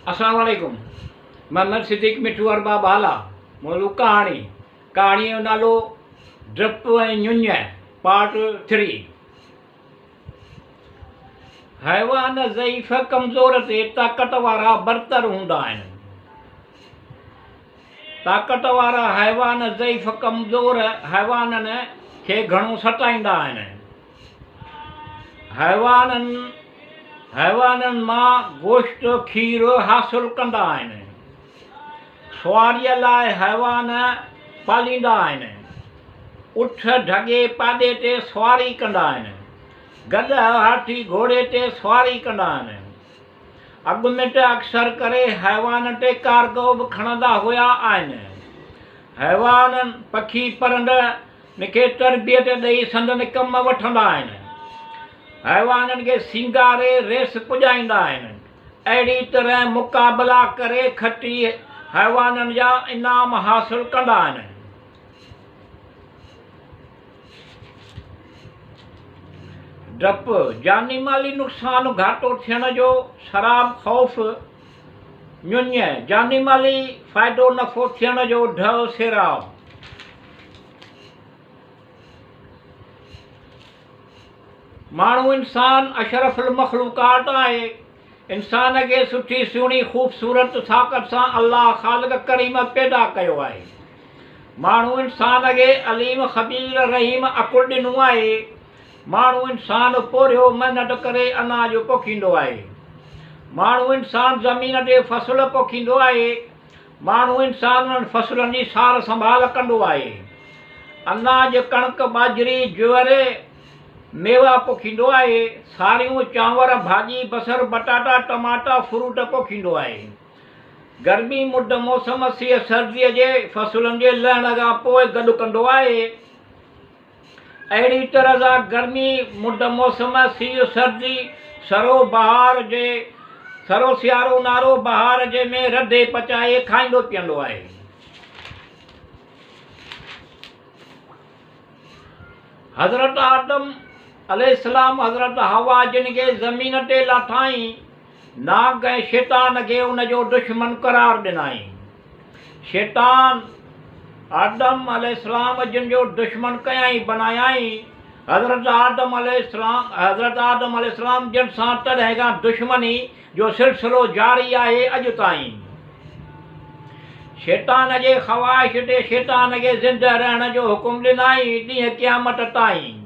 अस्सलाम वालेकुम। मोहम्मद सिद्दीक मिठू अरबा बाला मोलू कहाणी जो नालो डप ऐं ञुञ पार्ट 3। हैवान ज़ईफ़ कमज़ोर ते ताक़त वारा बरतर हूंदा आहिनि। ताक़त वारा हैवान ज़ईफ़ कमज़ोर हैवाननि खे घणो सताईंदा आहिनि। हैवाननि मां गोश्त खीर हासिलु कंदा आहिनि। सुवारीअ लाइ हैवान पालींदा आहिनि। उठ ढगे पाॾे ते सुवारी कंदा आहिनि। गॾ हाथी घोड़े ते सुवारी कंदा आहिनि। अॻुमिट अक्सर करे हैवान ते कारगो बि खणंदा हुआ आहिनि। हैवान पखी परंदड़ खे तरबियत ॾेई संदनि कम वठंदा आहिनि। हैवाननि खे सींगारे रेस पुॼाईंदा आहिनि। अहिड़ी तरह मुक़ाबला करे खटी हैवाननि जा इनाम हासिलु कंदा आहिनि। डप जानी माली नुक़सान घाटो थियण जो शराब ख़ौफ़। ञुञ जानी माली फ़ाइदो नफ़ो थियण जो ढव सिराव। माण्हू इंसान अशरफुल मख़लूक़ात आहे। इंसान खे सुठी सुहिणी ख़ूबसूरत ताक़त सां अल्लाह ख़ालिक़ करीम पैदा कयो आहे। माण्हू इंसान खे अलीम ख़बीर रहीम अकुल ॾिनो आहे। माण्हू इंसान पोरियो महिनत करे अनाज पोखींदो आहे। माण्हू इंसान ज़मीन ते फ़सुल पोखींदो आहे। माण्हू इंसान उन्हनि फ़सुलनि जी सार संभाल कंदो आहे। अनाज कणिक बाजरी ज्वर मेवा पोखींदो आहे। सारियूं चांवर भाॼी बसर बटाटा टमाटा फ्रूट पोखींदो आहे। गर्मी मुद मौसम सीअ सर्दीअ जे फ़सुलनि जे लहण खां पोइ गॾु कंदो आहे। अहिड़ी तरह सां गर्मी मुद मौसम सीअ सर्दी सरो सियारो नारो बहार जे में रधे पचाए खाईंदो पीअंदो आहे। हज़रत आदम अलैहिस्सलाम हज़रत हवा जिन खे ज़मीन ते लाथाई नाग ऐं शैतान खे उनजो दुश्मन करार ॾिनाई। शैतान आदम अलैहिस्सलाम जिन जो दुश्मन कयाई बनायाई। हज़रत आदम अलैहिस्सलाम जिन सां तॾहिं खां दुश्मनी जो सिलसिलो जारी आहे अॼु ताईं। शैतान जे ख़वाहिश ते शैतान खे ज़िंदह रहण जो हुकुम ॾिनाई ॾींहं क़यामत ताईं।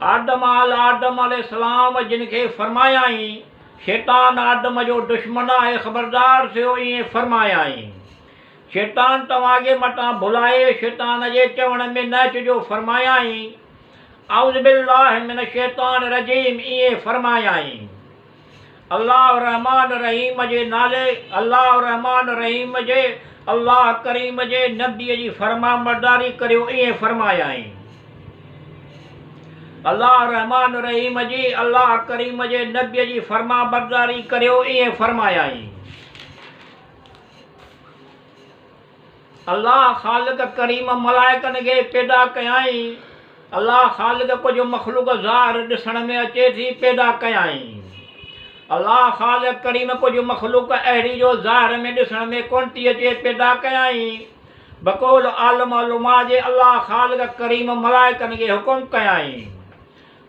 आदम अलैहिस्सलाम जिन खे फरमायाई शैतान आदम जो दुश्मन आहे ख़बरदार थियो ईअं फरमायाई। शैतान तव्हांखे मथां भुलाए शैतान जे चवण में न अचिजो फरमायाई। औज़ु बिल्लाहि मिन शैतान रजीम ईअं फरमायाई। अल्लाह रहमान रहीम जे नाले अल्लाह करीम जे नबीअ जी फरमाबरदारी करियो ईअं फरमायाई। अल्लाह रहमान रहीम जी अल्लाह करीम जे नबीअ जी फरमाबरदारी करियो ईअं फरमायाई। अल्लाह ख़ालिक़ करीम मलाइकनि खे पैदा कयाई। अल्लाह ख़ालिक़ कुझु मख़लूक़ ज़ाहिर ॾिसण में अचे थी पैदा कयाई। अल्लाह ख़ालिक़ करीम कुझु मख़लूक़ अहिड़ी जो ज़ाहिर में ॾिसण में कोन थी अचे पैदा कयाई। बक़ौल आलम अलुमा जे अल्लाह ख़ालिक़ करीम मलाइकनि खे हुकुम कयाई।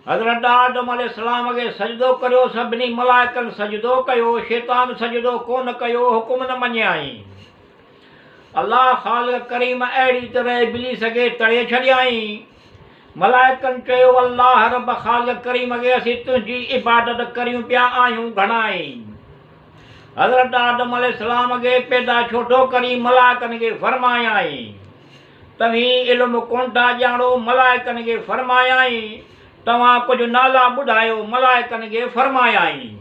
हज़रत आदम अलैहिस्सलाम खे सजदो करियो। सभिनी मलाइकनि सजदो कयो। शैतान सजदो कोन कयो हुकुम न मञियाई। अल्लाह ख़ालिक़ करीम अहिड़ी तरह इब्लीस खे तड़े छॾियाई। मलाइकनि चयो अल्लाह रब ख़ालिक़ करीम खे असीं तुंहिंजी इबादत करियूं पिया आहियूं घणाई। हज़रत आदम अलैहिस्सलाम खे पैदा छो थो करी मलाइकनि खे फरमायाई। तव्हीं इल्मु कोन था ॼाणो मलाइकनि खे फरमायाई। तव्हां कुझु नाला ॿुधायो मलाइकनि खे फरमायाई।